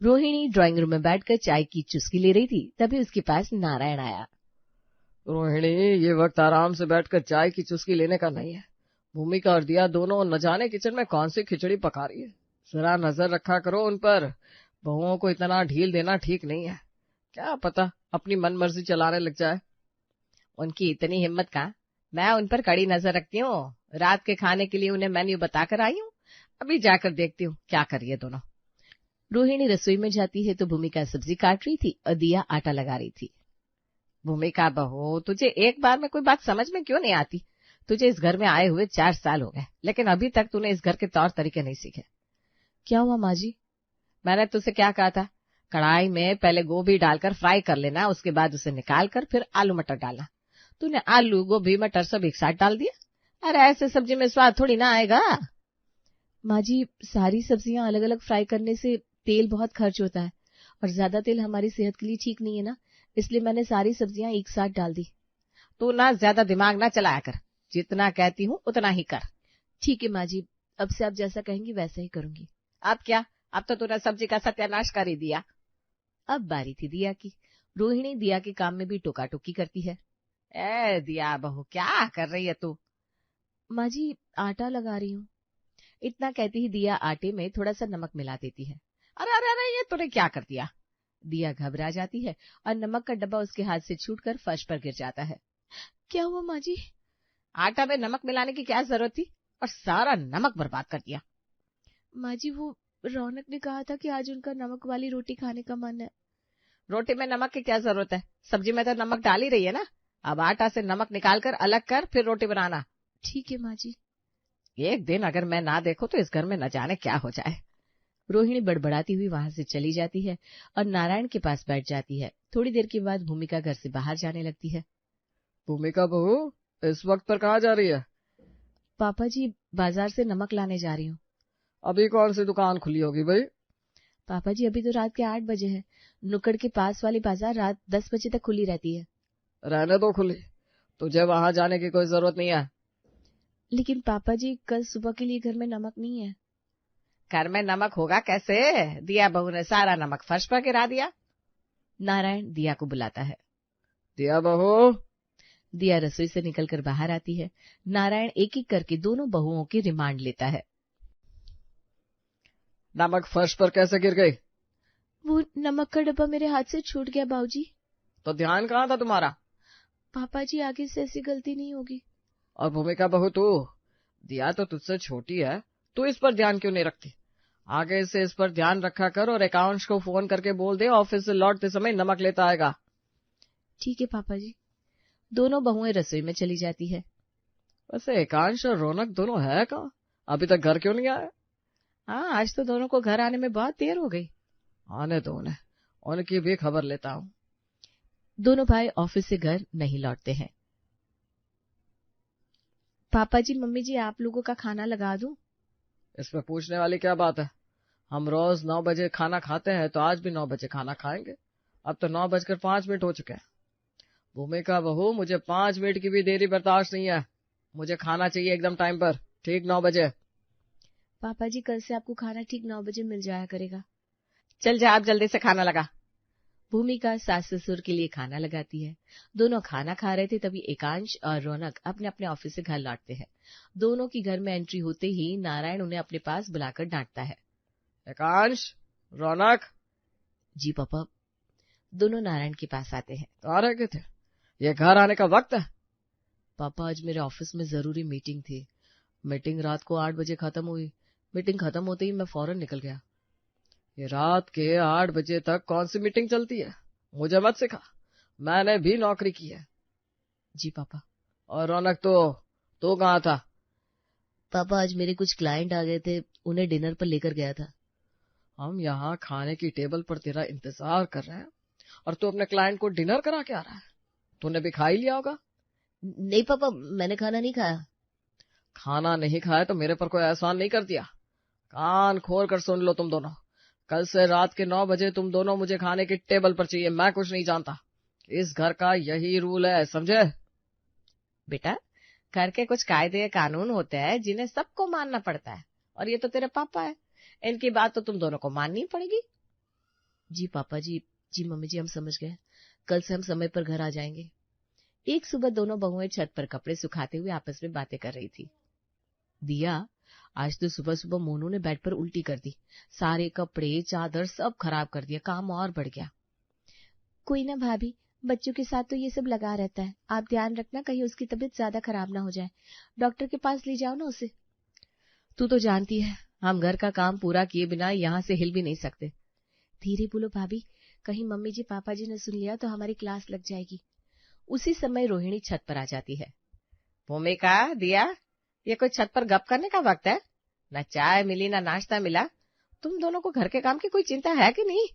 Rohini drawing room में बैठकर चाय की चुस्की ले रही थी, तभी उसके पास नारायण आया। रोहिणी, ये वक्त आराम से बैठकर चाय की चुस्की लेने का नहीं है। भूमिका और दिया दोनों न जाने किचन में कौन सी खिचड़ी पका रही है। जरा नजर रखा करो उन पर। बहुओं को इतना ढील देना ठीक नहीं है। क्या पता अपनी मन मर्जी चलाने लग जाए। उनकी इतनी हिम्मत कहाँ। मैं उन पर कड़ी नजर रखती हूँ। रात के खाने के लिए उन्हें मेन्यू बताकर आई हूँ। अभी जाकर देखती हूँ क्या कर रही है दोनों। रोहिणी रसोई में जाती है तो भूमिका सब्जी काट रही थी और दिया आटा लगा रही थी। भूमिका बहू, तुझे एक बार में कोई बात समझ में क्यों नहीं आती? तुझे इस घर में आए हुए 4 साल हो गए, लेकिन अभी तक तूने इस घर के तौर तरीके नहीं सीखे। क्या हुआ माँ जी? मैंने तुझसे क्या कहा था? कढ़ाई में पहले गोभी डालकर फ्राई कर लेना, उसके बाद उसे निकाल कर फिर आलू मटर डालना। तूने आलू गोभी मटर सब एक साथ डाल दिया। अरे ऐसे सब्जी में स्वाद थोड़ी ना आएगा। माँ जी, सारी सब्जियां अलग अलग फ्राई करने से तेल बहुत खर्च होता है और ज्यादा तेल हमारी सेहत के लिए ठीक नहीं है ना, इसलिए मैंने सारी सब्जियां एक साथ डाल दी। तू ना ज्यादा दिमाग ना चलाया कर, जितना कहती हूँ उतना ही कर। ठीक है माँ जी, अब से आप जैसा कहेंगी वैसा ही करूंगी। अब क्या? अब तो तूने सब्जी का सत्यानाश कर ही दिया। अब बारी थी दिया की। रोहिणी दिया के काम में भी टोका टोकी करती है। ए दिया बहू, क्या कर रही है तू? माँ जी, आटा लगा रही हूँ। इतना कहती ही दिया आटे में थोड़ा सा नमक मिला देती है। अरे अरे अरे, ये तूने क्या कर दिया? दिया घबरा जाती है और नमक का डब्बा उसके हाथ से छूटकर फर्श पर गिर जाता है। क्या हुआ माँ जी? आटा में नमक मिलाने की क्या जरूरत थी और सारा नमक बर्बाद कर दिया। माँ जी, वो रौनक ने कहा था कि आज उनका नमक वाली रोटी खाने का मन है। रोटी में नमक की क्या जरूरत है? सब्जी में तो नमक डाल ही रही है ना। अब आटा से नमक निकाल कर अलग कर फिर रोटी बनाना। ठीक है माँ जी। एक दिन अगर मैं ना देखूं तो इस घर में न जाने क्या हो जाए। रोहिणी बड़बड़ाती हुई वहां से चली जाती है और नारायण के पास बैठ जाती है। थोड़ी देर के बाद भूमिका घर से बाहर जाने लगती है। भूमिका बहू, इस वक्त पर कहाँ जा रही है? पापा जी, बाजार से नमक लाने जा रही हूँ। अभी कौन सी दुकान खुली होगी भाई? पापा जी, अभी तो रात के 8 बजे है। नुक्कड़ के पास वाली बाजार रात 10 बजे तक खुली रहती है। रहने दो खुली, तुझे वहां जाने की कोई जरूरत नहीं है। लेकिन पापा जी, कल सुबह के लिए घर में नमक नहीं है। घर में नमक होगा कैसे? दिया बहू ने सारा नमक फर्श पर गिरा दिया। नारायण दिया को बुलाता है। दिया बहू। दिया रसोई से निकलकर बाहर आती है। नारायण एक एक करके दोनों बहुओं की रिमांड लेता है। नमक फर्श पर कैसे गिर गई? वो नमक का डब्बा मेरे हाथ से छूट गया बाबूजी। तो ध्यान कहाँ था तुम्हारा? पापा जी, आगे से ऐसी गलती नहीं होगी। और भूमिका बहू तू, दिया तो तुझसे छोटी है, तू इस पर ध्यान क्यों नहीं रखती? आगे से इस पर ध्यान रखा कर और एकांश को फोन करके बोल दे ऑफिस से लौटते समय नमक लेता आएगा। ठीक है पापा जी। दोनों बहुएं रसोई में चली जाती है। वैसे एकांश और रौनक दोनों है कहाँ? अभी तक घर क्यों नहीं आए? हाँ, आज तो दोनों को घर आने में बहुत देर हो गई। आने दो उन्हें, उनकी भी खबर लेता हूँ। दोनों भाई ऑफिस से घर नहीं लौटते हैं। पापा जी, मम्मी जी, आप लोगों का खाना लगा दूं? इसमें पूछने वाली क्या बात है? हम रोज 9 बजे खाना खाते हैं तो आज भी 9 बजे खाना खाएंगे। अब तो 9:05 हो चुके हैं। भूमिका बहू, मुझे 5 मिनट की भी देरी बर्दाश्त नहीं है। मुझे खाना चाहिए एकदम टाइम पर, ठीक 9 बजे। पापा जी, कल से आपको खाना ठीक 9 बजे मिल जाया करेगा। चल जा, आप जल्दी से खाना लगा। भूमिका सास ससुर के लिए खाना लगाती है। दोनों खाना खा रहे थे तभी एकांश और रौनक अपने अपने ऑफिस से घर लौटते हैं। दोनों की घर में एंट्री होते ही नारायण उन्हें अपने पास बुलाकर डांटता है। एकांश, रौनक। जी पापा। दोनों नारायण के पास आते हैं। तो आ रहे थे, ये घर आने का वक्त है? पापा, आज मेरे ऑफिस में जरूरी मीटिंग थी। मीटिंग रात को 8 बजे खत्म हुई। मीटिंग खत्म होते ही मैं फौरन निकल गया। ये रात के 8 बजे तक कौन सी मीटिंग चलती है? मुझे मत सिखा, मैंने भी नौकरी की है। जी पापा। और रौनक, तो कहाँ था? पापा, आज मेरे कुछ क्लाइंट आ गए थे, उन्हें डिनर पर लेकर गया था। हम यहाँ खाने की टेबल पर तेरा इंतजार कर रहे हैं और तू अपने क्लाइंट को डिनर करा के आ रहा है। तूने भी खा ही लिया होगा। नहीं पापा, मैंने खाना नहीं खाया। खाना नहीं खाया तो मेरे पर कोई एहसान नहीं कर दिया। कान खोल कर सुन लो तुम दोनों, कल से रात के 9 बजे तुम दोनों मुझे खाने की टेबल पर चाहिए। मैं कुछ नहीं जानता, इस घर का यही रूल है, समझे? बेटा, घर के कुछ कायदे कानून होते हैं जिन्हें सबको मानना पड़ता है, और ये तो तेरे पापा है, इनकी बात तो तुम दोनों को माननी पड़ेगी। जी पापा जी, जी मम्मी जी, हम समझ गए। कल से हम समय पर घर आ जाएंगे। एक सुबह दोनों बहुएं छत पर कपड़े सुखाते हुए आपस में बातें कर रही थी। दिया, आज तो सुबह सुबह मोनू ने बेड पर उल्टी कर दी। सारे कपड़े चादर सब खराब कर दिया, काम और बढ़ गया। कोई ना भाभी, बच्चों के साथ तो ये सब लगा रहता है, आप ध्यान रखना कहीं उसकी तबीयत ज्यादा खराब ना हो जाए। डॉक्टर के पास ले जाओ ना उसे। तू तो जानती है, हम घर का काम पूरा किए बिना यहाँ से हिल भी नहीं सकते। धीरे बोलो भाभी, कहीं मम्मी जी पापा जी ने सुन लिया तो हमारी क्लास लग जाएगी। उसी समय रोहिणी छत पर आ जाती है। भूमिका, दिया, ये कोई छत पर गप करने का वक्त है? न चाय मिली न नाश्ता मिला। तुम दोनों को घर के काम की कोई चिंता है कि नहीं?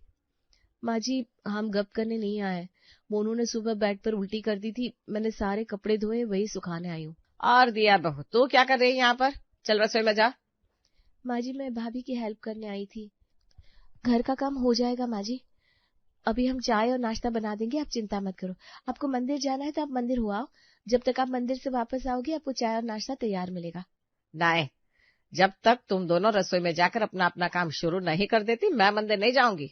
माँ जी, हम गप करने नहीं आए। मोनू ने सुबह बेड पर उल्टी कर दी थी, मैंने सारे कपड़े धोए, वही सुखाने आई हूँ। और दिया बहू, तू क्या कर रही है यहाँ पर? चल रसोई में जा। माँ जी, मैं भाभी की हेल्प करने आई थी। घर का काम हो जाएगा माँ जी, अभी हम चाय और नाश्ता बना देंगे, आप चिंता मत करो। आपको मंदिर जाना है तो आप मंदिर हो आओ, जब तक आप मंदिर से वापस आओगे आपको चाय और नाश्ता तैयार मिलेगा। नहीं, जब तक तुम दोनों रसोई में जाकर अपना अपना काम शुरू नहीं कर देती मैं मंदिर नहीं जाऊंगी।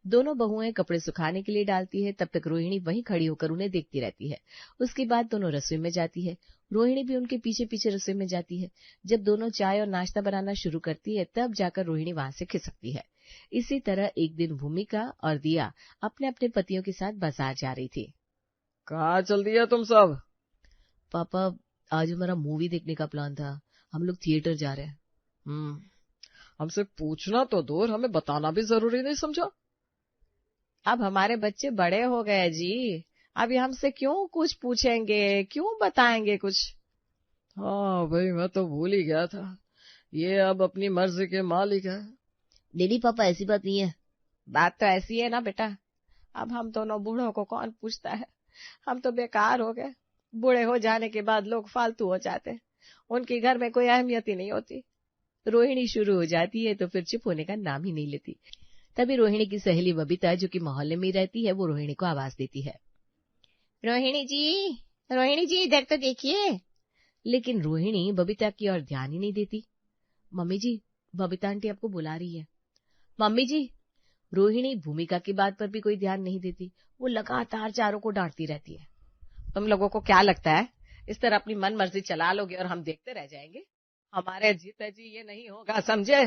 दोनों बहुएं कपड़े सुखाने के लिए डालती है, तब तक रोहिणी वहीं खड़ी होकर उन्हें देखती रहती है। उसके बाद दोनों रसोई में जाती है, रोहिणी भी उनके पीछे पीछे रसोई में जाती है। जब दोनों चाय और नाश्ता बनाना शुरू करती है तब जाकर रोहिणी वहां से खिसकती है। इसी तरह एक दिन भूमिका और दिया अपने अपने पतियों के साथ बाजार जा रही थी। कहाँ चल दिया तुम सब? पापा, आज हमारा मूवी देखने का प्लान था, हम लोग थिएटर जा रहे हैं। हमसे पूछना तो दूर, हमें बताना भी जरूरी नहीं समझा? अब हमारे बच्चे बड़े हो गए जी, अभी हमसे क्यों कुछ पूछेंगे, क्यों बताएंगे कुछ? हाँ भाई, मैं तो भूल ही गया था, ये अब अपनी मर्जी के मालिक है। नहीं पापा, ऐसी बात नहीं है। बात तो ऐसी है ना बेटा, अब हम दोनों बूढ़ों को कौन पूछता है, हम तो बेकार हो गए। बूढ़े हो जाने के बाद लोग फालतू हो जाते, उनकी घर में कोई अहमियत ही नहीं होती। रोहिणी शुरू हो जाती है तो फिर चुप होने का नाम ही नहीं लेती। तभी रोहिणी की सहेली बबीता, जो कि मोहल्ले में रहती है, वो रोहिणी को आवाज देती है। रोहिणी जी इधर तो देखिए। लेकिन रोहिणी बबीता की ओर ध्यान ही नहीं देती। मम्मी जी, बबीता आंटी आपको बुला रही है। मम्मी जी। रोहिणी भूमिका की बात पर भी कोई ध्यान नहीं देती, वो लगातार चारों को डांटती रहती है। तुम लोगों को क्या लगता है इस तरह अपनी मन मर्जी चला लोगे और हम देखते रह जाएंगे? हमारे जीते जी ये नहीं होगा, समझे?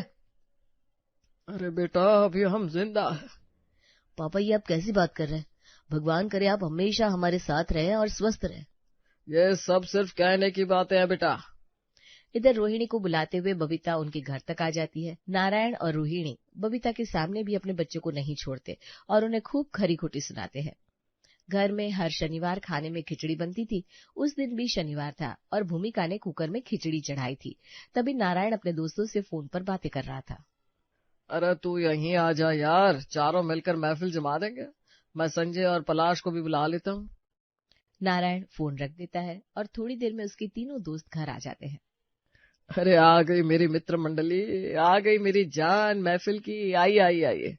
अरे बेटा, अभी हम जिंदा है। पापा, ये आप कैसी बात कर रहे हैं? भगवान करे आप हमेशा हमारे साथ रहे और स्वस्थ रहे। ये सब सिर्फ कहने की बातें हैं बेटा। इधर रोहिणी को बुलाते हुए बबीता उनके घर तक आ जाती है। नारायण और रोहिणी बबीता के सामने भी अपने बच्चों को नहीं छोड़ते और उन्हें खूब खरी खोटी सुनाते हैं। घर में हर शनिवार खाने में खिचड़ी बनती थी। उस दिन भी शनिवार था और भूमिका ने कुकर में खिचड़ी चढ़ाई थी। तभी नारायण अपने दोस्तों से फोन पर बातें कर रहा था। अरे तू यहीं आ जा यार, चारों मिलकर महफिल जमा देंगे। मैं संजय और पलाश को भी बुला लेता हूँ। नारायण फोन रख देता है और थोड़ी देर में उसके तीनों दोस्त घर आ जाते हैं। अरे आ गई मेरी मित्र मंडली, आ गई मेरी जान महफिल की, आइए आइए आइए।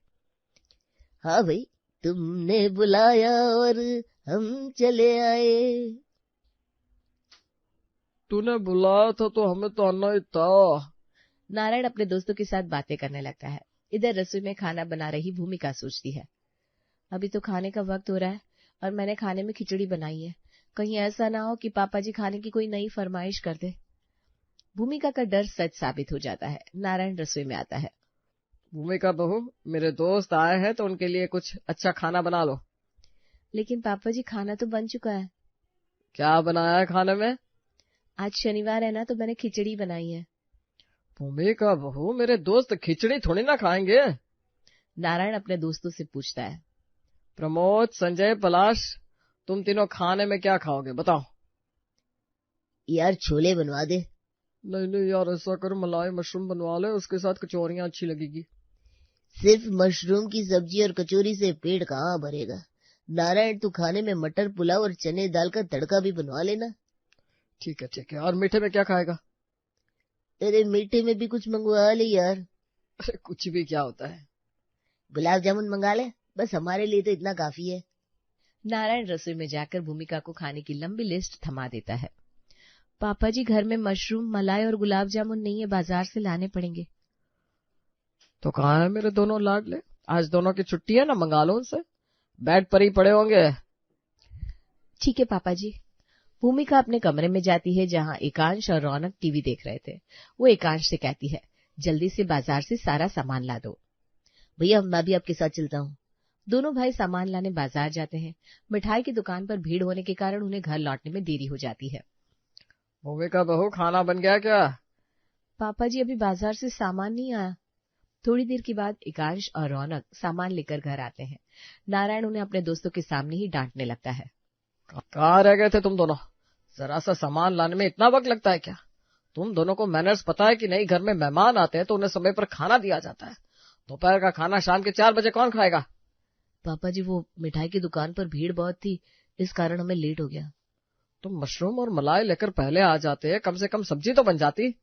हाँ भाई, तुमने बुलाया और हम चले आए। तूने बुलाया था तो हमें तो आना ही था। नारायण अपने दोस्तों के साथ बातें करने लगता है। इधर रसोई में खाना बना रही भूमिका सोचती है, अभी तो खाने का वक्त हो रहा है और मैंने खाने में खिचड़ी बनाई है, कहीं ऐसा ना हो कि पापा जी खाने की कोई नई फरमाइश कर दे। भूमिका का डर सच साबित हो जाता है। नारायण रसोई में आता है। भूमिका बहू, मेरे दोस्त आए हैं तो उनके लिए कुछ अच्छा खाना बना लो। लेकिन पापा जी खाना तो बन चुका है। क्या बनाया है खाने में? आज शनिवार है ना, तो मैंने खिचड़ी बनाई है। भूमिका बहू, मेरे दोस्त खिचड़ी थोड़ी ना खाएंगे। नारायण अपने दोस्तों से पूछता है। प्रमोद, संजय, पलाश, तुम तीनों खाने में क्या खाओगे बताओ? यार छोले बनवा दे। नहीं नहीं यार, ऐसा कर मलाई मशरूम बनवा ले, उसके साथ कचौरियां अच्छी लगेगी। सिर्फ मशरूम की सब्जी और कचौरी से पेट कहाँ भरेगा। नारायण, तू खाने में मटर पुलाव और चने दाल का तड़का भी बनवा लेना। ठीक है। और मीठे में क्या खाएगा? अरे मीठे में भी कुछ मंगवा ले यार। अरे कुछ भी क्या होता है? गुलाब जामुन मंगा ले, बस हमारे लिए तो इतना काफी है। नारायण रसोई में जाकर भूमिका को खाने की लंबी लिस्ट थमा देता है। पापा जी, घर में मशरूम, मलाई और गुलाब जामुन नहीं है, बाजार से लाने पड़ेंगे। तो कहाँ है मेरे दोनों लाडले? आज दोनों की छुट्टी है ना, मंगा लो उनसे, बेड पर ही पड़े होंगे। ठीक है पापा जी। भूमिका अपने कमरे में जाती है जहाँ एकांश और रौनक टीवी देख रहे थे। वो एकांश से कहती है, जल्दी से बाजार से सारा सामान ला दो। भैया मैं भी आपके साथ चलता हूँ। दोनों भाई सामान लाने बाजार जाते हैं। मिठाई की दुकान पर भीड़ होने के कारण उन्हें घर लौटने में देरी हो जाती है। भूमिका बहू, खाना बन गया क्या? पापा जी अभी बाजार से सामान नहीं आया। थोड़ी देर के बाद एकांश और रौनक सामान लेकर घर आते हैं। नारायण उन्हें अपने दोस्तों के सामने ही डांटने लगता है। कहाँ रह गए थे तुम दोनों? जरा सा सामान लाने में इतना वक्त लगता है क्या? तुम दोनों को मैनर्स पता है कि नहीं? घर में मेहमान आते हैं तो उन्हें समय पर खाना दिया जाता है। दोपहर का खाना शाम के 4 बजे कौन खाएगा? पापा जी वो मिठाई की दुकान पर भीड़ बहुत थी, इस कारण हमें लेट हो गया। तुम मशरूम और मलाई लेकर पहले आ जाते, कम से कम सब्जी तो बन जाती।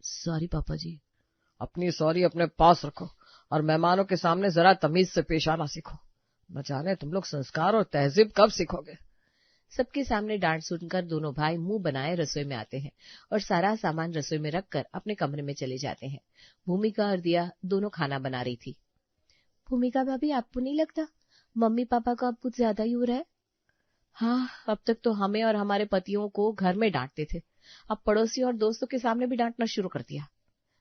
सॉरी पापा जी। अपनी सॉरी अपने पास रखो और मेहमानों के सामने जरा तमीज से पेश आना सीखो। न जाने तुम लोग संस्कार और तहजीब कब सीखोगे। सबके सामने डांट सुनकर दोनों भाई मुंह बनाए रसोई में आते हैं और सारा सामान रसोई में रखकर अपने कमरे में चले जाते हैं। भूमिका और दिया दोनों खाना बना रही थी। भूमिका भाभी आपको नहीं लगता मम्मी पापा को अब कुछ ज्यादा ही हो रहा है? हाँ, अब तक तो हमें और हमारे पतियों को घर में डांटते थे, अब पड़ोसी और दोस्तों के सामने भी डांटना शुरू कर दिया।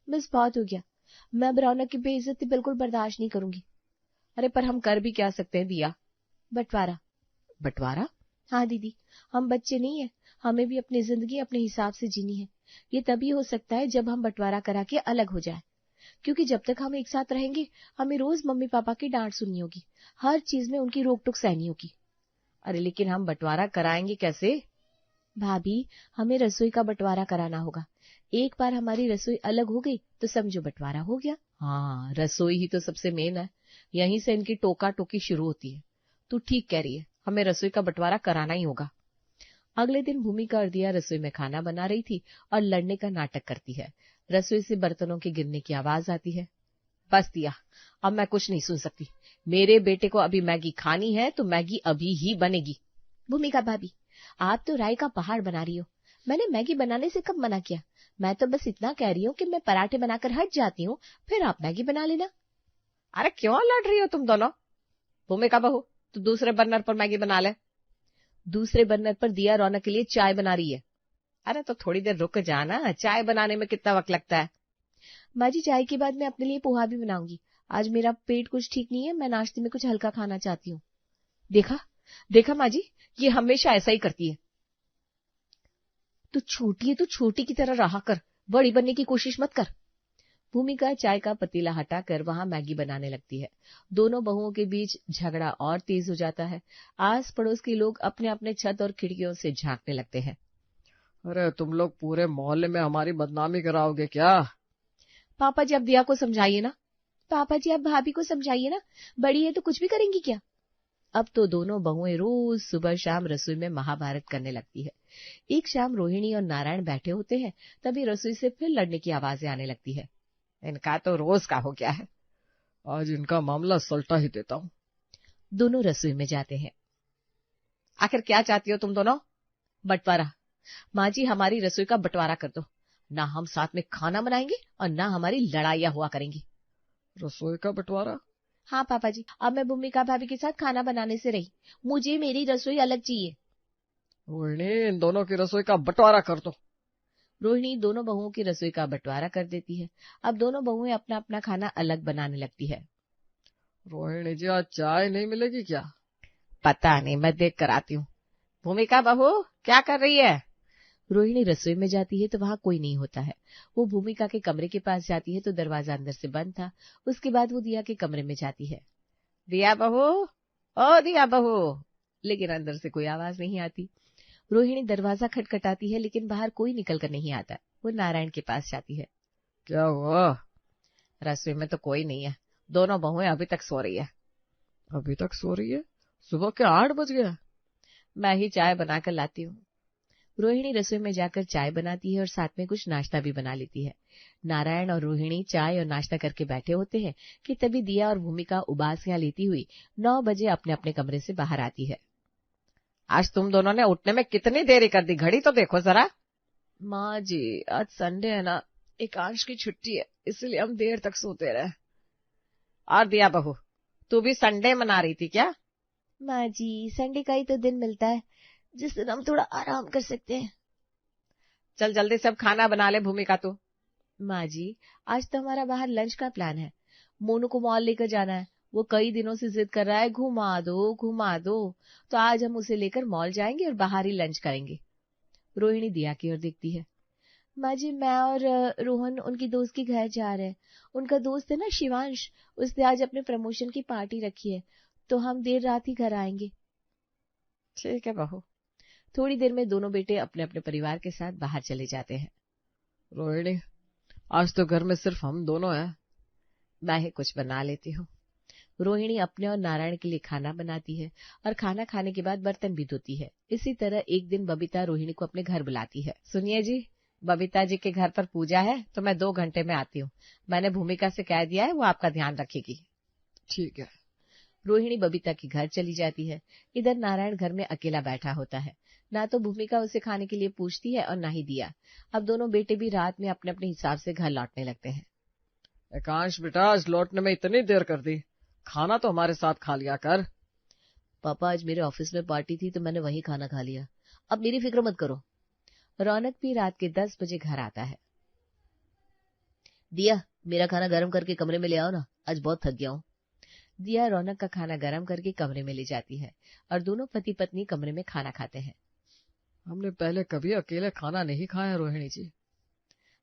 बस बहुत हो गया, मैं अब रौनक की बेइज्जती बिल्कुल बर्दाश्त नहीं करूंगी। अरे पर हम कर भी क्या सकते हैं दिया? बंटवारा। बंटवारा? हाँ दीदी, हम बच्चे नहीं है, हमें भी अपनी जिंदगी अपने हिसाब से जीनी है। ये तभी हो सकता है जब हम बंटवारा करा के अलग हो जाए, क्योंकि जब तक हम एक साथ रहेंगे हमें रोज मम्मी पापा की डांट सुननी होगी, हर चीज में उनकी रोक टोक सहनी होगी। अरे लेकिन हम बंटवारा कराएंगे कैसे? भाभी हमें रसोई का बंटवारा कराना होगा। एक बार हमारी रसोई अलग हो गई तो समझो बंटवारा हो गया। हाँ, रसोई ही तो सबसे मेन है, यहीं से इनकी टोका टोकी शुरू होती है। तू ठीक कह रही है, हमें रसोई का बंटवारा कराना ही होगा। अगले दिन भूमिका और दिया रसोई में खाना बना रही थी और लड़ने का नाटक करती है। रसोई से बर्तनों के गिरने की आवाज आती है। बस दिया, अब मैं कुछ नहीं सुन सकती। मेरे बेटे को अभी मैगी खानी है तो मैगी अभी ही बनेगी। भूमिका भाभी, आप तो राई का पहाड़ बना रही हो, मैंने मैगी बनाने से कब मना किया? मैं तो बस इतना कह रही हूँ कि मैं पराठे बनाकर हट जाती हूँ, फिर आप मैगी बना लेना। अरे क्यों लड़ रही हो तुम दोनों? भूमिका बहू, तो दूसरे बर्नर पर मैगी बना ले। दूसरे बर्नर पर दिया रौनक के लिए चाय बना रही है। अरे तो थोड़ी देर रुक जाना, चाय बनाने में कितना वक्त लगता है? माँ जी चाय के बाद मैं अपने लिए पोहा भी बनाऊंगी, आज मेरा पेट कुछ ठीक नहीं है, मैं नाश्ते में कुछ हल्का खाना चाहती हूँ। देखा देखा माँ जी, ये हमेशा ऐसा ही करती है। तू छोटी है तो छोटी की तरह रहा कर, बड़ी बनने की कोशिश मत कर। भूमिका चाय का पतीला हटाकर वहां मैगी बनाने लगती है। दोनों बहुओं के बीच झगड़ा और तेज हो जाता है। आस पड़ोस के लोग अपने अपने छत और खिड़कियों से झांकने लगते हैं। अरे तुम लोग पूरे मोहल्ले में हमारी बदनामी कराओगे क्या? पापा जी आप दिया को समझाइए ना। पापा जी आप भाभी को समझाइए ना, बड़ी है तो कुछ भी करेंगी क्या? अब तो दोनों बहुएं रोज सुबह शाम रसोई में महाभारत करने लगती है। एक शाम रोहिणी और नारायण बैठे होते हैं, तभी रसोई से फिर लड़ने की आवाजें आने लगती है। इनका तो रोज का हो गया है, आज इनका मामला सल्टा ही देता हूँ। दोनों रसोई में जाते हैं। आखिर क्या चाहती हो तुम दोनों? बंटवारा। माँ जी हमारी रसोई का बंटवारा कर दो, ना हम साथ में खाना बनाएंगे और ना हमारी लड़ाइयाँ हुआ करेंगी। रसोई का बंटवारा? हाँ पापा जी, अब मैं भूमिका भाभी के साथ खाना बनाने से रही, मुझे मेरी रसोई अलग चाहिए। रोहिणी, इन दोनों की रसोई का बंटवारा कर दो। रोहिणी दोनों बहुओं की रसोई का बंटवारा कर देती है। अब दोनों बहुएं अपना अपना खाना अलग बनाने लगती है। रोहिणी जी, आज चाय नहीं मिलेगी क्या? पता नहीं, मैं देख कर आती हूँ। भूमिका बहू क्या कर रही है? रोहिणी रसोई में जाती है तो वहां कोई नहीं होता है। वो भूमिका के कमरे के पास जाती है तो दरवाजा अंदर से बंद था। उसके बाद वो दिया के कमरे में जाती है। दिया बहू, ओ दिया बहू, लेकिन अंदर से कोई आवाज नहीं आती। रोहिणी दरवाजा खटखटाती है लेकिन बाहर कोई निकल कर नहीं आता। वो नारायण के पास जाती है। क्या हुआ? रसोई में तो कोई नहीं है, दोनों बहुएं अभी तक सो रही है। अभी तक सो रही है? सुबह के 8 बज गए। मैं ही चाय बनाकर लाती हूँ। रोहिणी रसोई में जाकर चाय बनाती है और साथ में कुछ नाश्ता भी बना लेती है। नारायण और रोहिणी चाय और नाश्ता करके बैठे होते हैं कि तभी दिया और भूमिका उबासियां लेती हुई 9 बजे अपने अपने कमरे से बाहर आती है। आज तुम दोनों ने उठने में कितनी देरी कर दी, घड़ी तो देखो जरा। माँ जी आज संडे है ना, एकांश की छुट्टी है, इसलिए हम देर तक सोते रहे। और दिया बहू, तू भी संडे मना रही थी क्या? माँ जी, संडे का ही तो दिन मिलता है जिस दिन हम थोड़ा आराम कर सकते हैं। चल जल्दी सब खाना बना ले भूमिका तू। माँ जी, आज तो हमारा बाहर लंच का प्लान है। मोनू को मॉल लेकर जाना है। वो कई दिनों से जिद कर रहा है घुमा दो घुमा दो, तो आज हम उसे लेकर मॉल जाएंगे और बाहर ही लंच करेंगे। रोहिणी दिया की ओर देखती है। माँ जी, मैं और रोहन उनकी दोस्त के घर जा रहे हैं। उनका दोस्त है ना शिवांश, उसने आज अपने प्रमोशन की पार्टी रखी है, तो हम देर रात ही घर आएंगे। ठीक है बहू। थोड़ी देर में दोनों बेटे अपने अपने परिवार के साथ बाहर चले जाते हैं। रोहिणी, आज तो घर में सिर्फ हम दोनों हैं। मैं ही कुछ बना लेती हूँ। रोहिणी अपने और नारायण के लिए खाना बनाती है और खाना खाने के बाद बर्तन भी धोती है। इसी तरह एक दिन बबीता रोहिणी को अपने घर बुलाती है। सुनिए जी, बबीता जी के घर पर पूजा है, तो मैं 2 घंटे में आती हूँ। मैंने भूमिका से कह दिया है, वो आपका ध्यान रखेगी। ठीक है। रोहिणी बबीता के घर चली जाती है। इधर नारायण घर में अकेला बैठा होता है। ना तो भूमिका उसे खाने के लिए पूछती है और ना ही दिया। अब दोनों बेटे भी रात में अपने अपने हिसाब से घर लौटने लगते हैं। एकांश बेटा, आज लौटने में इतनी देर कर दी, खाना तो हमारे साथ खा लिया कर। पापा, आज मेरे ऑफिस में पार्टी थी तो मैंने वही खाना खा लिया, अब मेरी फिक्र मत करो। रौनक भी रात के 10 बजे घर आता है। दिया, मेरा खाना गर्म करके कमरे में ले आओ ना, आज बहुत थक गया हूँ। दिया रौनक का खाना गर्म करके कमरे में ले जाती है और दोनों पति पत्नी कमरे में खाना खाते हैं। हमने पहले कभी अकेले खाना नहीं खाया रोहिणी जी।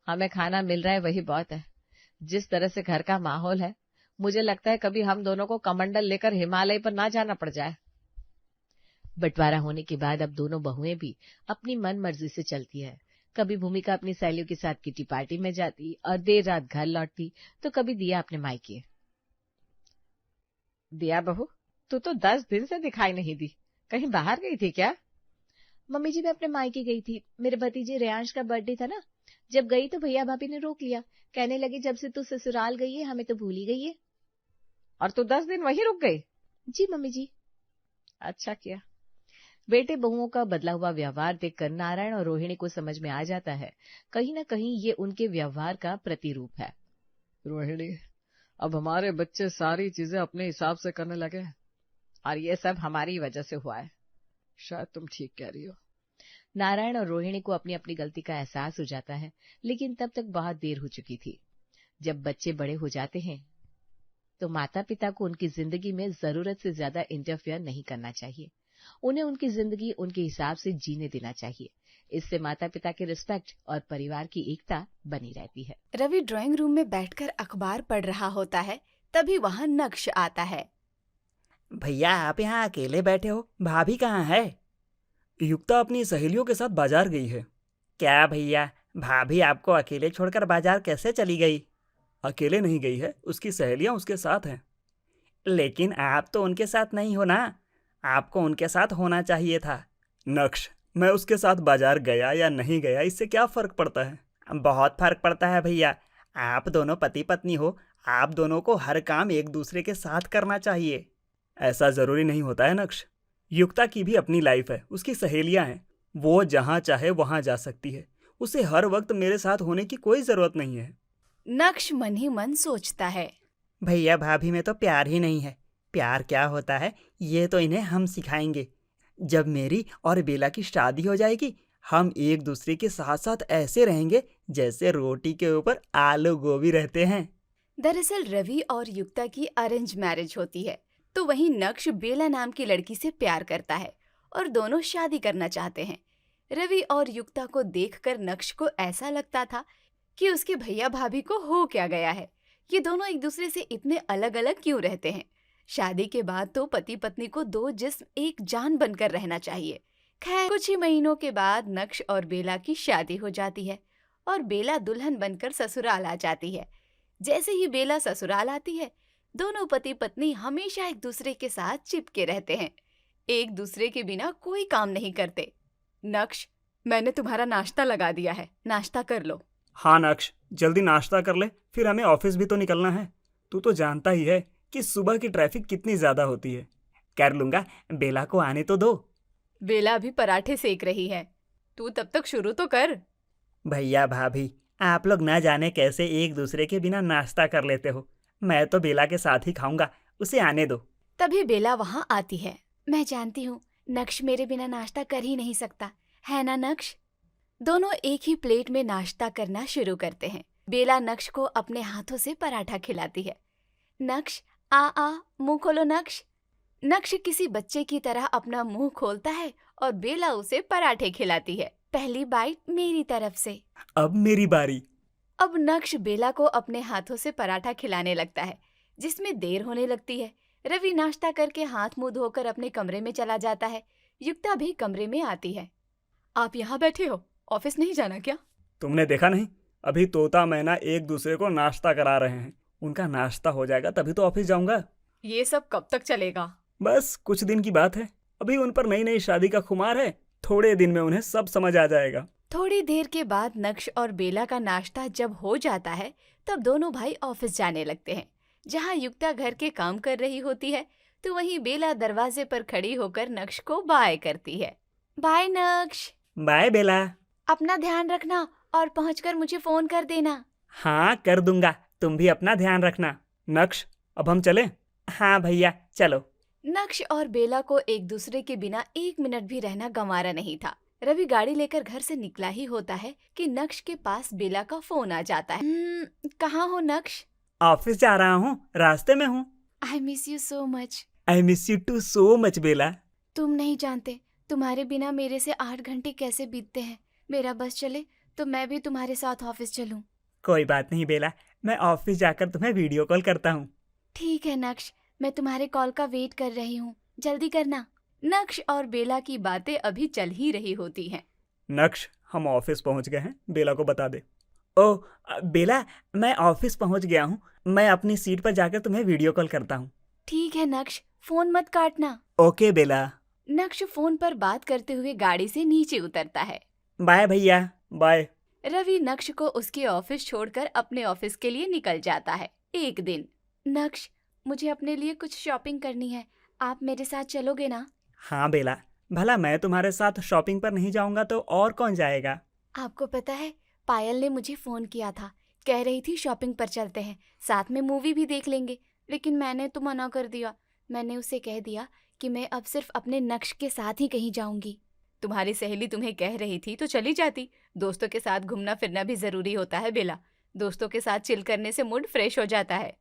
हमें खाना मिल रहा है वही बहुत है। जिस तरह से घर का माहौल है, मुझे लगता है कभी हम दोनों को कमंडल लेकर हिमालय पर ना जाना पड़ जाए। बंटवारा होने के बाद अब दोनों बहुएं भी अपनी मन मर्जी से चलती है। कभी भूमिका अपनी सहेलियों के साथ किटी पार्टी में जाती और देर रात घर लौटती, तो कभी दिया अपने मायके। दिया बहू, तू तो 10 दिन से दिखाई नहीं दी, कहीं बाहर गई थी क्या? मम्मी जी, मैं अपने मायके गई थी। मेरे भतीजे रेयांश का बर्थडे था ना, जब गई तो भैया भाभी ने रोक लिया। कहने लगे जब से तू ससुराल गई है हमें तो भूल ही गई है। और तू 10 दिन वहीं रुक गई? जी मम्मी जी। अच्छा किया। बेटे बहुओं का बदला हुआ व्यवहार देखकर नारायण और रोहिणी को समझ में आ जाता है, कहीं न कहीं ये उनके व्यवहार का प्रतिरूप है। रोहिणी, अब हमारे बच्चे सारी चीजें अपने हिसाब से करने लगे, और ये सब हमारी वजह से हुआ है। शायद तुम ठीक कह रही हो। नारायण और रोहिणी को अपनी अपनी गलती का एहसास हो जाता है, लेकिन तब तक बहुत देर हो चुकी थी। जब बच्चे बड़े हो जाते हैं तो माता पिता को उनकी जिंदगी में जरूरत से ज्यादा इंटरफेयर नहीं करना चाहिए। उन्हें उनकी जिंदगी उनके हिसाब से जीने देना चाहिए। इससे माता पिता के रिस्पेक्ट और परिवार की एकता बनी रहती है। रवि ड्राइंग रूम में बैठकर अखबार पढ़ रहा होता है, तभी वहां नक्श आता है। भैया, आप यहाँ अकेले बैठे हो, भाभी कहाँ है? युक्ता अपनी सहेलियों के साथ बाजार गई है। क्या भैया, भाभी आपको अकेले छोड़कर बाजार कैसे चली गई? अकेले नहीं गई है, उसकी सहेलियां उसके साथ हैं। लेकिन आप तो उनके साथ नहीं हो ना, आपको उनके साथ होना चाहिए था। नक्श, मैं उसके साथ बाजार गया या नहीं गया, इससे क्या फर्क पड़ता है? बहुत फर्क पड़ता है भैया। आप दोनों पति पत्नी हो, आप दोनों को हर काम एक दूसरे के साथ करना चाहिए। ऐसा जरूरी नहीं होता है नक्श। युक्ता की भी अपनी लाइफ है, उसकी सहेलियां हैं, वो जहां चाहे वहां जा सकती है। उसे हर वक्त मेरे साथ होने की कोई जरूरत नहीं है। नक्श मन ही मन सोचता है, भैया भाभी में तो प्यार ही नहीं है। प्यार क्या होता है ये तो इन्हें हम सिखाएंगे। जब मेरी और बेला की शादी हो जाएगी, हम एक दूसरे के साथ साथ ऐसे रहेंगे जैसे रोटी के ऊपर आलू गोभी रहते हैं। दरअसल रवि और युक्ता की अरेंज मैरिज होती है, तो वहीं नक्श बेला नाम की लड़की से प्यार करता है और दोनों शादी करना चाहते हैं। रवि और युक्ता को देखकर नक्श को ऐसा लगता था कि उसके भैया भाभी को हो क्या गया है, ये दोनों एक दूसरे से इतने अलग अलग क्यों रहते हैं। शादी के बाद तो पति पत्नी को दो जिस्म एक जान बनकर रहना चाहिए। खैर, कुछ ही महीनों के बाद नक्श और बेला की शादी हो जाती है और बेला दुल्हन बनकर ससुराल आ जाती है। जैसे ही बेला ससुराल आती है, दोनों पति पत्नी हमेशा एक दूसरे के साथ चिपके रहते हैं, एक दूसरे के बिना कोई काम नहीं करते। नक्श, मैंने तुम्हारा नाश्ता लगा दिया है, नाश्ता कर लो। हाँ नक्श, जल्दी नाश्ता कर ले, फिर हमें ऑफिस भी तो निकलना है। तू तो जानता ही है कि सुबह की ट्रैफिक कितनी ज्यादा होती है। कर लूंगा, बेला को आने तो दो। बेला अभी पराठे सेक रही है, तू तब तक शुरू तो कर। भैया भाभी, आप लोग ना जाने कैसे एक दूसरे के बिना नाश्ता कर लेते हो। मैं तो बेला के साथ ही खाऊंगा उसे आने दो। तभी बेला वहाँ आती है। मैं जानती हूँ नक्श मेरे बिना नाश्ता कर ही नहीं सकता, है ना नक्श? दोनों एक ही प्लेट में नाश्ता करना शुरू करते हैं। बेला नक्श को अपने हाथों से पराठा खिलाती है। नक्श आ मुंह खोलो नक्श। नक्श किसी बच्चे की तरह अपना मुंह खोलता है और बेला उसे पराठे खिलाती है। पहली बाइट मेरी तरफ से। अब मेरी बारी। अब नक्श बेला को अपने हाथों से पराठा खिलाने लगता है, जिसमें देर होने लगती है। रवि नाश्ता करके हाथ मुंह धोकर अपने कमरे में चला जाता है। युक्ता भी कमरे में आती है। आप यहाँ बैठे हो, ऑफिस नहीं जाना क्या? तुमने देखा नहीं, अभी तोता मैना एक दूसरे को नाश्ता करा रहे हैं। उनका नाश्ता हो जाएगा तभी तो ऑफिस जाऊंगा। ये सब कब तक चलेगा? बस कुछ दिन की बात है, अभी उन पर नई नई शादी का खुमार है। थोड़े दिन में उन्हें सब समझ आ जाएगा। थोड़ी देर के बाद नक्श और बेला का नाश्ता जब हो जाता है, तब दोनों भाई ऑफिस जाने लगते हैं। जहाँ युक्ता घर के काम कर रही होती है, तो वहीं बेला दरवाजे पर खड़ी होकर नक्श को बाय करती है। बाय नक्श। बाय बेला। अपना ध्यान रखना और पहुंचकर मुझे फोन कर देना। हाँ कर दूंगा, तुम भी अपना ध्यान रखना। नक्श अब हम चलें? हाँ भैया चलो। नक्श और बेला को एक दूसरे के बिना एक मिनट भी रहना गंवारा नहीं था। रवि गाड़ी लेकर घर से निकला ही होता है कि नक्श के पास बेला का फोन आ जाता है। कहाँ हो नक्श? ऑफिस जा रहा हूँ, रास्ते में हूँ। I miss you so much. I miss you too so much Bela. तुम नहीं जानते तुम्हारे बिना मेरे से 8 घंटे कैसे बीतते हैं। मेरा बस चले तो मैं भी तुम्हारे साथ ऑफिस चलूं। कोई बात नहीं बेला, मैं ऑफिस जाकर तुम्हें वीडियो कॉल करता हूँ। ठीक है नक्श, मैं तुम्हारे कॉल का वेट कर रही हूँ, जल्दी करना। नक्श और बेला की बातें अभी चल ही रही होती हैं। नक्श हम ऑफिस पहुँच गए हैं, बेला को बता दे। ओ बेला, मैं ऑफिस पहुँच गया हूँ, मैं अपनी सीट पर जाकर तुम्हें वीडियो कॉल करता हूँ। ठीक है नक्श, फोन मत काटना। ओके बेला। नक्श फोन पर बात करते हुए गाड़ी से नीचे उतरता है। बाय भैया, बाय। रवि नक्श को उसके ऑफिस छोड़कर अपने ऑफिस के लिए निकल जाता है। एक दिन, नक्श मुझे अपने लिए कुछ शॉपिंग करनी है, आप मेरे साथ चलोगे ना? हाँ बेला, भला मैं तुम्हारे साथ शॉपिंग पर नहीं जाऊंगा तो और कौन जाएगा? आपको पता है पायल ने मुझे फोन किया था, कह रही थी शॉपिंग पर चलते हैं, साथ में मूवी भी देख लेंगे, लेकिन मैंने तो मना कर दिया। मैंने उसे कह दिया कि मैं अब सिर्फ अपने नक्श के साथ ही कहीं जाऊंगी। तुम्हारी सहेली तुम्हें कह रही थी तो चली जाती। दोस्तों के साथ घूमना फिरना भी जरूरी होता है बेला, दोस्तों के साथ चिल करने से मूड फ्रेश हो जाता है।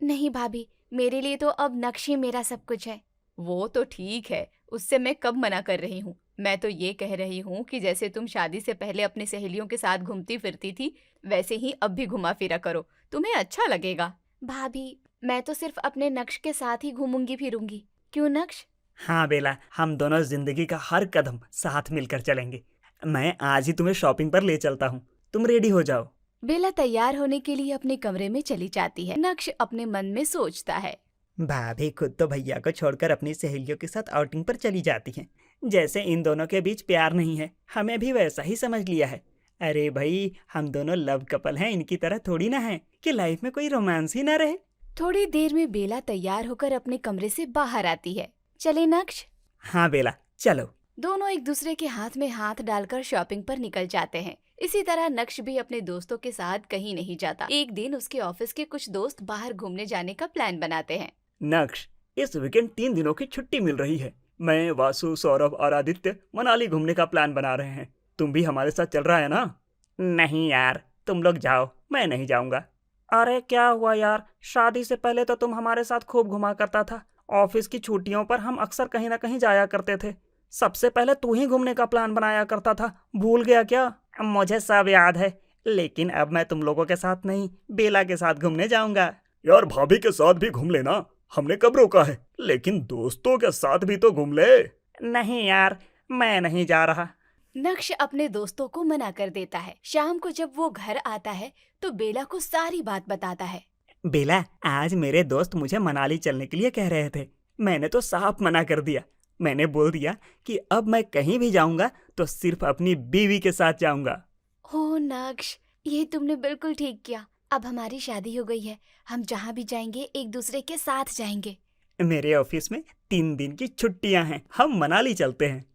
नहीं भाभी, मेरे लिए तो अब नक्श ही मेरा सब कुछ है। वो तो ठीक है, उससे मैं कब मना कर रही हूँ। मैं तो ये कह रही हूँ कि जैसे तुम शादी से पहले अपनी सहेलियों के साथ घूमती फिरती थी, वैसे ही अब भी घुमा फिरा करो, तुम्हें अच्छा लगेगा। भाभी, मैं तो सिर्फ अपने नक्श के साथ ही घूमूंगी फिरूंगी। क्यों नक्श? हाँ बेला, हम दोनों जिंदगी का हर कदम साथ मिलकर चलेंगे। मैं आज ही तुम्हें शॉपिंग पर ले चलता हूँ, तुम रेडी हो जाओ। बेला तैयार होने के लिए अपने कमरे में चली जाती है। नक्श अपने मन में सोचता है, भाभी खुद तो भैया को छोड़कर अपनी सहेलियों के साथ आउटिंग पर चली जाती हैं। जैसे इन दोनों के बीच प्यार नहीं है, हमें भी वैसा ही समझ लिया है। अरे भाई, हम दोनों लव कपल हैं, इनकी तरह थोड़ी ना है कि लाइफ में कोई रोमांस ही ना रहे। थोड़ी देर में बेला तैयार होकर अपने कमरे से बाहर आती है। चले नक्श? हाँ बेला चलो। दोनों एक दूसरे के हाथ में हाथ डालकर शॉपिंग पर निकल जाते हैं। इसी तरह नक्श भी अपने दोस्तों के साथ कहीं नहीं जाता। एक दिन उसके ऑफिस के कुछ दोस्त बाहर घूमने जाने का प्लान बनाते हैं। नक्श, इस वीकेंड 3 दिनों की छुट्टी मिल रही है। मैं, वासु, सौरभ और आदित्य मनाली घूमने का प्लान बना रहे हैं। तुम भी हमारे साथ चल रहा है ना? नहीं यार, तुम लोग जाओ, मैं नहीं जाऊंगा। अरे क्या हुआ यार, शादी से पहले तो तुम हमारे साथ खूब घुमा करता था। ऑफिस की छुट्टियों पर हम अक्सर कहीं ना कहीं जाया करते थे। सबसे पहले तू ही घूमने का प्लान बनाया करता था, भूल गया क्या? मुझे सब याद है, लेकिन अब मैं तुम लोगों के साथ नहीं, बेला के साथ घूमने जाऊंगा। यार भाभी के साथ भी घूम लेना, हमने कब रोका है, लेकिन दोस्तों के साथ भी तो घूम ले। नहीं यार, मैं नहीं जा रहा। नक्श अपने दोस्तों को मना कर देता है। शाम को जब वो घर आता है तो बेला को सारी बात बताता है। बेला, आज मेरे दोस्त मुझे मनाली चलने के लिए कह रहे थे, मैंने तो साफ मना कर दिया। मैंने बोल दिया कि अब मैं कहीं भी जाऊंगा तो सिर्फ अपनी बीवी के साथ जाऊंगा। हो नक्श, ये तुमने बिल्कुल ठीक किया। अब हमारी शादी हो गई है, हम जहाँ भी जाएंगे एक दूसरे के साथ जाएंगे। मेरे ऑफिस में 3 दिन की छुट्टियां हैं, हम मनाली चलते हैं।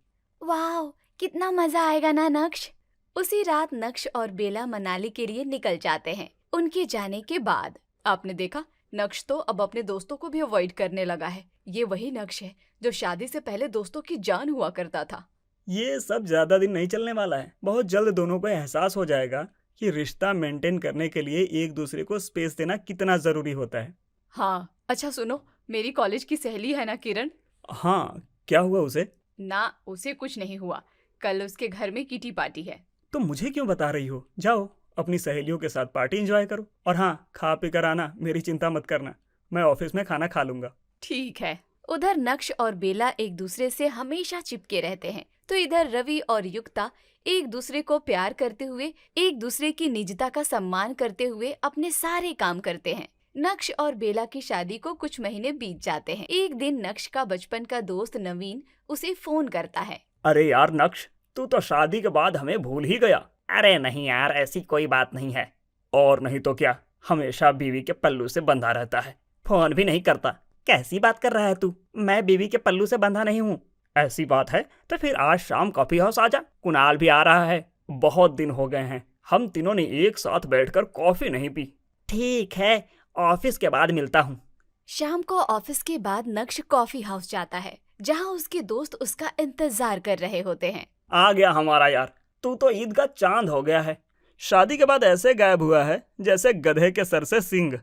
वाह, कितना मजा आएगा ना नक्श। उसी रात नक्श और बेला मनाली के लिए निकल जाते हैं। उनके जाने के बाद आपने देखा, नक्श तो अब अपने दोस्तों को भी अवॉइड करने लगा है। ये वही नक्श है जो शादी से पहले दोस्तों की जान हुआ करता था। ये सब ज्यादा दिन नहीं चलने वाला है। बहुत जल्द दोनों को एहसास हो जाएगा कि रिश्ता मेंटेन करने के लिए एक दूसरे को स्पेस देना कितना जरूरी होता है। हाँ, अच्छा सुनो, मेरी कॉलेज की सहेली है ना किरण। हाँ, क्या हुआ उसे? ना, उसे कुछ नहीं हुआ। कल उसके घर में किटी पार्टी है। तो मुझे क्यों बता रही हो? जाओ अपनी सहेलियों के साथ पार्टी एंजॉय करो। और हाँ, खा पी कर आना, मेरी चिंता मत करना, मैं ऑफिस में खाना खा लूंगा। ठीक है। उधर नक्श और बेला एक दूसरे से हमेशा चिपके रहते हैं, तो इधर रवि और युक्ता एक दूसरे को प्यार करते हुए, एक दूसरे की निजता का सम्मान करते हुए अपने सारे काम करते हैं। नक्श और बेला की शादी को कुछ महीने बीत जाते हैं। एक दिन नक्श का बचपन का दोस्त नवीन उसे फोन करता है। अरे यार नक्श, तू तो शादी के बाद हमें भूल ही गया। अरे नहीं यार, ऐसी कोई बात नहीं है। और नहीं तो क्या, हमेशा बीवी के पल्लू से बंधा रहता है, फोन भी नहीं करता। कैसी बात कर रहा है तू? मैं बीवी के पल्लू से बंधा नहीं हूँ। ऐसी बात है तो फिर आज शाम कॉफी हाउस आ जा, कुणाल भी आ रहा है। बहुत दिन हो गए हैं हम तीनों ने एक साथ बैठकर कॉफी नहीं पी। ठीक है, ऑफिस के बाद मिलता हूँ। शाम को ऑफिस के बाद नक्श कॉफी हाउस जाता है, जहाँ उसके दोस्त उसका इंतजार कर रहे होते हैं। आ गया हमारा यार, तू तो ईद का चांद हो गया है। शादी के बाद ऐसे गायब हुआ है जैसे गधे के सर से सींग।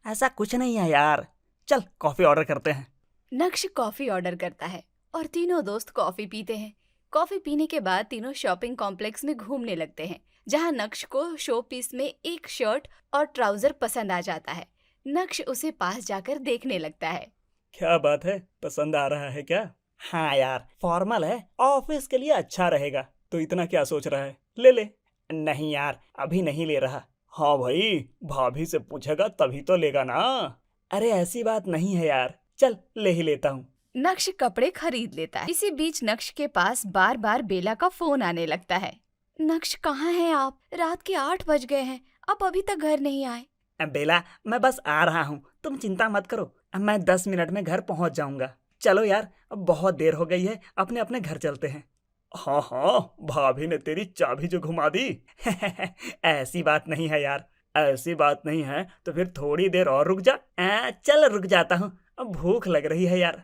ऐसा कुछ नहीं है यार, चल कॉफी ऑर्डर करते हैं। नक्श कॉफी ऑर्डर करता है और तीनों दोस्त कॉफी पीते हैं। कॉफी पीने के बाद तीनों शॉपिंग कॉम्प्लेक्स में घूमने लगते हैं, जहाँ नक्श को शो पीस में एक शर्ट और ट्राउजर पसंद आ जाता है। नक्श उसे पास जाकर देखने लगता है। क्या बात है, पसंद आ रहा है क्या? हाँ यार, फॉर्मल है, ऑफिस के लिए अच्छा रहेगा। तो इतना क्या सोच रहा है, ले ले। नहीं यार, अभी नहीं ले रहा। हाँ भाई, भाभी से पूछेगा तभी तो लेगा ना। अरे ऐसी बात नहीं है यार, चल ले ही लेता हूँ। नक्श कपड़े खरीद लेता है। इसी बीच नक्श के पास बार बार बेला का फोन आने लगता है। नक्श, कहाँ हैं आप? रात के 8 बज गए हैं, आप अभी तक घर नहीं आए। बेला, मैं बस आ रहा हूँ, तुम चिंता मत करो, मैं 10 मिनट में घर पहुँच जाऊंगा। चलो यार, अब बहुत देर हो गई है, अपने अपने घर चलते हैं। हाँ हाँ, भाभी ने तेरी चाबी जो घुमा दी। ऐसी बात नहीं है यार, ऐसी बात नहीं है तो फिर थोड़ी देर और रुक जा। चल रुक जाता हूँ, अब भूख लग रही है यार।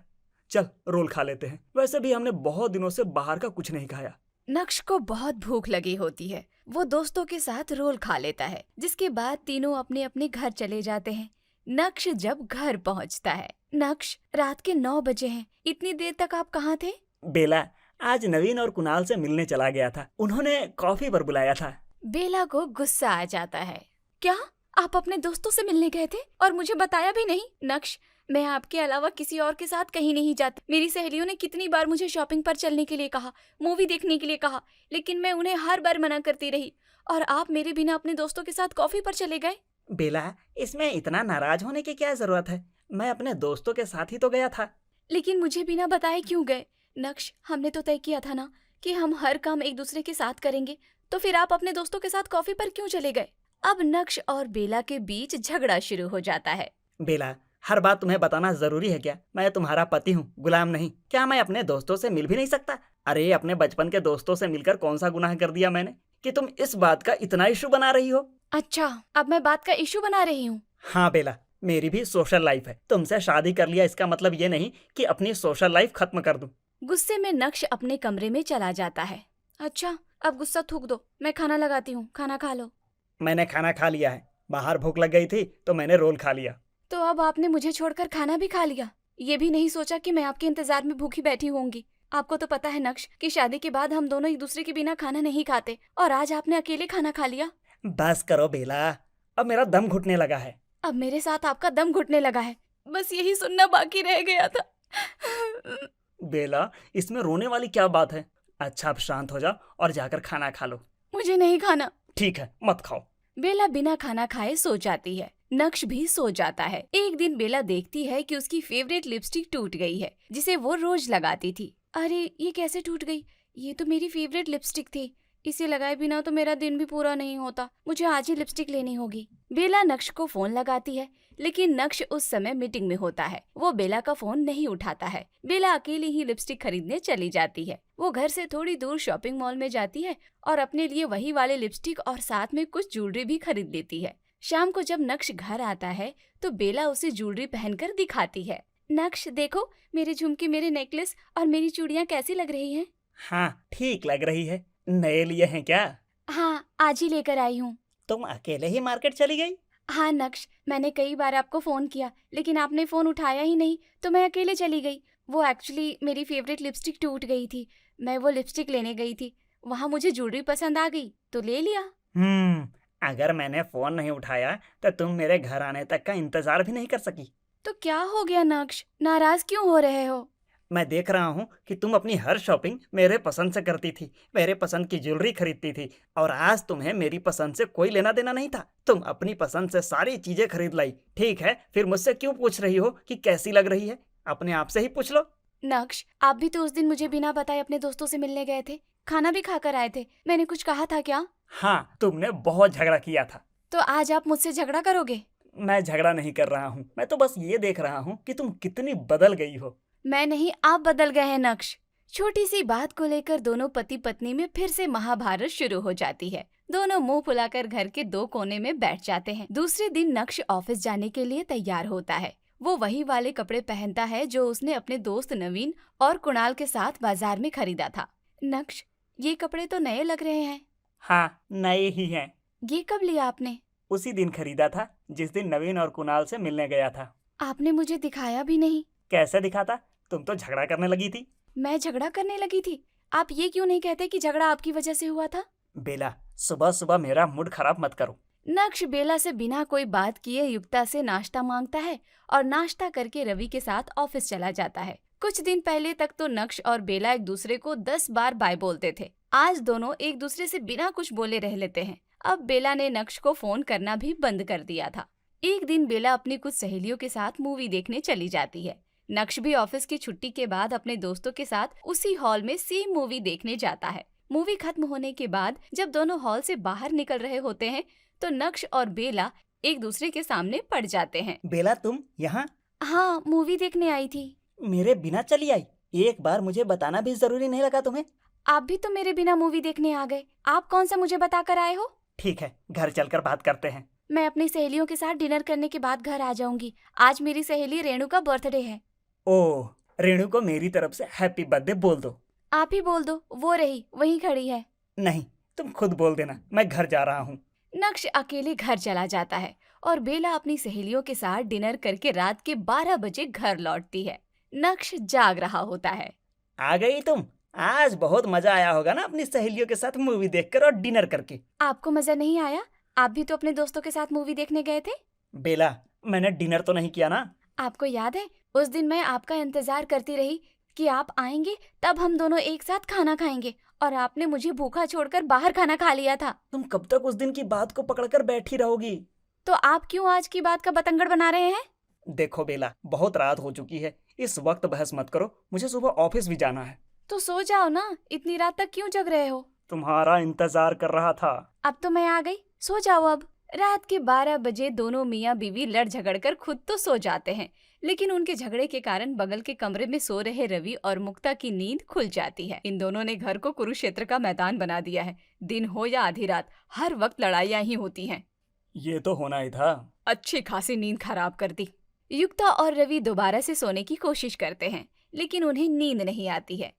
चल रोल खा लेते हैं, वैसे भी हमने बहुत दिनों से बाहर का कुछ नहीं खाया। नक्श को बहुत भूख लगी होती है, वो दोस्तों के साथ रोल खा लेता है, जिसके बाद तीनों अपने अपने घर चले जाते हैं। नक्श जब घर पहुंचता है, नक्श, रात के 9 बजे हैं, इतनी देर तक आप कहाँ थे? बेला, आज नवीन और कुणाल से मिलने चला गया था, उन्होंने कॉफी पर बुलाया था। बेला को गुस्सा आ जाता है। क्या आप अपने दोस्तों से मिलने गए थे और मुझे बताया भी नहीं? नक्श, मैं आपके अलावा किसी और के साथ कहीं नहीं जाती। मेरी सहेलियों ने कितनी बार मुझे शॉपिंग पर चलने के लिए कहा, मूवी देखने के लिए कहा, लेकिन मैं उन्हें हर बार मना करती रही, और आप मेरे बिना अपने दोस्तों के साथ कॉफी पर चले गए। बेला, इसमें इतना नाराज होने की क्या जरूरत है, मैं अपने दोस्तों के साथ ही तो गया था। लेकिन मुझे बिना बताए क्यों गए? नक्श, हमने तो तय किया था ना कि हम हर काम एक दूसरे के साथ करेंगे, तो फिर आप अपने दोस्तों के साथ कॉफी पर क्यों चले गए? अब नक्श और बेला के बीच झगड़ा शुरू हो जाता है। बेला, हर बात तुम्हें बताना जरूरी है क्या? मैं तुम्हारा पति हूँ, गुलाम नहीं। क्या मैं अपने दोस्तों से मिल भी नहीं सकता? अरे अपने बचपन के दोस्तों से मिलकर कौन सा गुनाह कर दिया मैंने कि तुम इस बात का इतना इशू बना रही हो? अच्छा, अब मैं बात का इशू बना रही हूँ। हाँ बेला, मेरी भी सोशल लाइफ है, तुमसे शादी कर लिया इसका मतलब ये नहीं कि अपनी सोशल लाइफ खत्म कर दूं। गुस्से में नक्श अपने कमरे में चला जाता है। अच्छा, अब गुस्सा थूक दो, मैं खाना लगाती हूँ, खाना खा लो। मैंने खाना खा लिया है, बाहर भूख लग गई थी तो मैंने रोल खा लिया। तो अब आपने मुझे छोड़कर खाना भी खा लिया? ये भी नहीं सोचा कि मैं आपके इंतजार में भूखी बैठी होंगी? आपको तो पता है नक्श कि शादी के बाद हम दोनों एक दूसरे के बिना खाना नहीं खाते, और आज आपने अकेले खाना खा लिया। बस करो बेला, अब मेरा दम घुटने लगा है। अब मेरे साथ आपका दम घुटने लगा है, बस यही सुनना बाकी रह गया था। बेला, इसमें रोने वाली क्या बात है? अच्छा अब शांत हो जाओ और जाकर खाना खा लो। मुझे नहीं खाना। ठीक है, मत खाओ। बेला बिना खाना खाए सो जाती है। नक्श भी सो जाता है। एक दिन बेला देखती है कि उसकी फेवरेट लिपस्टिक टूट गई है, जिसे वो रोज लगाती थी। अरे ये कैसे टूट गई? ये तो मेरी फेवरेट लिपस्टिक थी, इसे लगाए बिना तो मेरा दिन भी पूरा नहीं होता। मुझे आज ही लिपस्टिक लेनी होगी। बेला नक्श को फोन लगाती है, लेकिन नक्श उस समय मीटिंग में होता है। वो बेला का फोन नहीं उठाता है। बेला अकेली ही लिपस्टिक खरीदने चली जाती है। वो घर से थोड़ी दूर शॉपिंग मॉल में जाती है और अपने लिए वही वाले लिपस्टिक और साथ में कुछ ज्वेलरी भी खरीद लेती है। शाम को जब नक्श घर आता है तो बेला उसे ज्वेलरी पहनकर दिखाती है। नक्श देखो, मेरे झुमके, मेरे नेकलेस और मेरी चूड़ियाँ कैसी लग रही हैं? हाँ, ठीक लग रही है। नए लिए हैं क्या? हाँ, आज ही लेकर आई हूँ। तुम अकेले ही मार्केट चली गई? हाँ नक्श, मैंने कई बार आपको फोन किया लेकिन आपने फोन उठाया ही नहीं, तो मैं अकेले चली गई। वो एक्चुअली मेरी फेवरेट लिपस्टिक टूट गई थी, मैं वो लिपस्टिक लेने गई थी। वहाँ मुझे ज्वेलरी पसंद आ गई तो ले लिया। अगर मैंने फोन नहीं उठाया तो तुम मेरे घर आने तक का इंतजार भी नहीं कर सकी। तो क्या हो गया नक्श, नाराज क्यों हो रहे हो? मैं देख रहा हूँ कि तुम अपनी हर शॉपिंग मेरे पसंद से करती थी, मेरे पसंद की ज्वेलरी खरीदती थी, और आज तुम्हें मेरी पसंद से कोई लेना देना नहीं था। तुम अपनी पसंद से सारी चीजें खरीद लाई। ठीक है, फिर मुझसे क्यों पूछ रही हो कि कैसी लग रही है? अपने आप से ही पूछ लो। नक्श, आप भी तो उस दिन मुझे बिना बताए अपने दोस्तों से मिलने गए थे, खाना भी खाकर आए थे। मैंने कुछ कहा था क्या? हाँ, तुमने बहुत झगड़ा किया था। तो आज आप मुझसे झगड़ा करोगे? मैं झगड़ा नहीं कर रहा हूँ, मैं तो बस ये देख रहा हूँ कि तुम कितनी बदल गई हो। मैं नहीं, आप बदल गए हैं नक्श। छोटी सी बात को लेकर दोनों पति पत्नी में फिर से महाभारत शुरू हो जाती है। दोनों मुंह फुलाकर घर के दो कोने में बैठ जाते हैं। दूसरे दिन नक्श ऑफिस जाने के लिए तैयार होता है। वो वही वाले कपड़े पहनता है जो उसने अपने दोस्त नवीन और कुणाल के साथ बाजार में खरीदा था। नक्श, ये कपड़े तो नए लग रहे हैं। हाँ, नए ही हैं। ये कब लिया आपने? उसी दिन खरीदा था जिस दिन नवीन और कुणाल से मिलने गया था। आपने मुझे दिखाया भी नहीं। कैसे दिखाता? तुम तो झगड़ा करने लगी थी। मैं झगड़ा करने लगी थी? आप ये क्यों नहीं कहते कि झगड़ा आपकी वजह से हुआ था? बेला, सुबह सुबह मेरा मूड खराब मत करो। नक्श बेला से बिना कोई बात किए युक्ता से नाश्ता मांगता है और नाश्ता करके रवि के साथ ऑफिस चला जाता है। कुछ दिन पहले तक तो नक्श और बेला एक दूसरे को 10 बार बाय बोलते थे। आज दोनों एक दूसरे से बिना कुछ बोले रह लेते हैं। अब बेला ने नक्श को फोन करना भी बंद कर दिया था। एक दिन बेला अपनी कुछ सहेलियों के साथ मूवी देखने चली जाती है। नक्श भी ऑफिस की छुट्टी के बाद अपने दोस्तों के साथ उसी हॉल में सेम मूवी देखने जाता है। मूवी खत्म होने के बाद जब दोनों हॉल से बाहर निकल रहे होते हैं तो नक्श और बेला एक दूसरे के सामने पड़ जाते हैं। बेला, तुम यहाँ? हाँ, मूवी देखने आई थी। मेरे बिना चली आई? एक बार मुझे बताना भी जरूरी नहीं लगा तुम्हें? आप भी तो मेरे बिना मूवी देखने आ गए। आप कौन सा मुझे बताकर आए हो? ठीक है, घर चलकर बात करते हैं। मैं अपनी सहेलियों के साथ डिनर करने के बाद घर आ जाऊंगी। आज मेरी सहेली रेणु का बर्थडे है। ओह, रेणु को मेरी तरफ से हैप्पी बर्थडे बोल दो। आप ही बोल दो, वो रही वहीं खड़ी है। नहीं, तुम खुद बोल देना, मैं घर जा रहा हूँ। नक्श अकेले घर चला जाता है और बेला अपनी सहेलियों के साथ डिनर करके रात के 12 बजे घर लौटती है। नक्श जाग रहा होता है। आ गई तुम? आज बहुत मजा आया होगा ना अपनी सहेलियों के साथ मूवी देखकर और डिनर करके। आपको मजा नहीं आया? आप भी तो अपने दोस्तों के साथ मूवी देखने गए थे। बेला, मैंने डिनर तो नहीं किया ना। आपको याद है उस दिन मैं आपका इंतजार करती रही कि आप आएंगे तब हम दोनों एक साथ खाना खाएंगे, और आपने मुझे भूखा छोड़कर बाहर खाना खा लिया था। तुम कब तक उस दिन की बात को पकड़कर बैठी रहोगी? तो आप क्यों आज की बात का बतंगड़ बना रहे हैं? देखो बेला, बहुत रात हो चुकी है, इस वक्त बहस मत करो, मुझे सुबह ऑफिस भी जाना है। तो सो जाओ ना, इतनी रात तक क्यों जग रहे हो? तुम्हारा इंतजार कर रहा था। अब तो मैं आ गई, सो जाओ अब। रात के 12 बजे दोनों मियाँ बीवी लड़ झगड़ कर खुद तो सो जाते हैं, लेकिन उनके झगड़े के कारण बगल के कमरे में सो रहे रवि और मुक्ता की नींद खुल जाती है। इन दोनों ने घर को कुरुक्षेत्र का मैदान बना दिया है। दिन हो या आधी रात, हर वक्त लड़ाइयाँ ही होती हैं। ये तो होना ही था। अच्छी खासी नींद खराब कर दी। युक्ता और रवि दोबारा से सोने की कोशिश करते हैं, लेकिन उन्हें नींद नहीं आती है।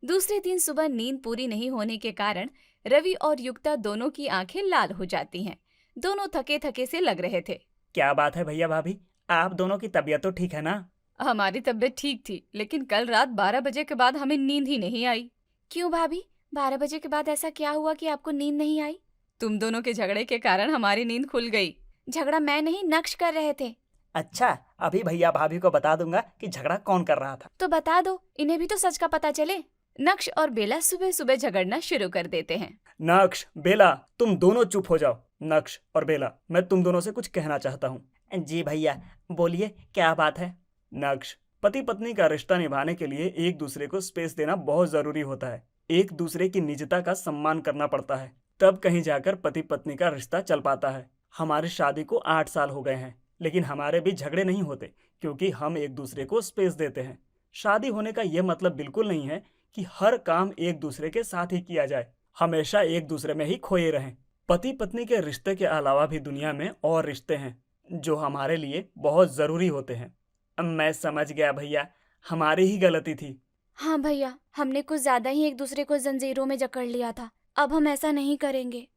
दूसरे दिन सुबह नींद पूरी नहीं होने के कारण रवि और युक्ता दोनों की आंखें लाल हो जाती हैं। दोनों थके थके से लग रहे थे। क्या बात है भैया भाभी, आप दोनों की तबीयत तो ठीक है ना? हमारी तबीयत ठीक थी, लेकिन कल रात 12 बजे के बाद हमें नींद ही नहीं आई। क्यों भाभी, 12 बजे के बाद ऐसा क्या हुआ कि आपको नींद नहीं आई? तुम दोनों के झगड़े के कारण हमारी नींद खुल गई। झगड़ा मैं नहीं, नक्श कर रहे थे। अच्छा, अभी भैया भाभी को बता दूंगा कि झगड़ा कौन कर रहा था। तो बता दो, इन्हें भी तो सच का पता चले। नक्श और बेला सुबह सुबह झगड़ना शुरू कर देते हैं। नक्श, बेला, तुम दोनों चुप हो जाओ। नक्श और बेला, मैं तुम दोनों से कुछ कहना चाहता हूँ। जी भैया, बोलिए, क्या बात है? नक्श, पति पत्नी का रिश्ता निभाने के लिए एक दूसरे को स्पेस देना बहुत जरूरी होता है। एक दूसरे की निजता का सम्मान करना पड़ता है, तब कहीं जाकर पति पत्नी का रिश्ता चल पाता है। हमारी शादी को 8 साल हो गए हैं, लेकिन हमारे बीच झगड़े नहीं होते, क्योंकि हम एक दूसरे को स्पेस देते हैं। शादी होने का यह मतलब बिल्कुल नहीं है कि हर काम एक दूसरे के साथ ही किया जाए, हमेशा एक दूसरे में ही खोए रहें। पति पत्नी के रिश्ते के अलावा भी दुनिया में और रिश्ते हैं जो हमारे लिए बहुत जरूरी होते हैं। मैं समझ गया भैया, हमारी ही गलती थी। हाँ भैया, हमने कुछ ज्यादा ही एक दूसरे को जंजीरों में जकड़ लिया था। अब हम ऐसा नहीं करेंगे।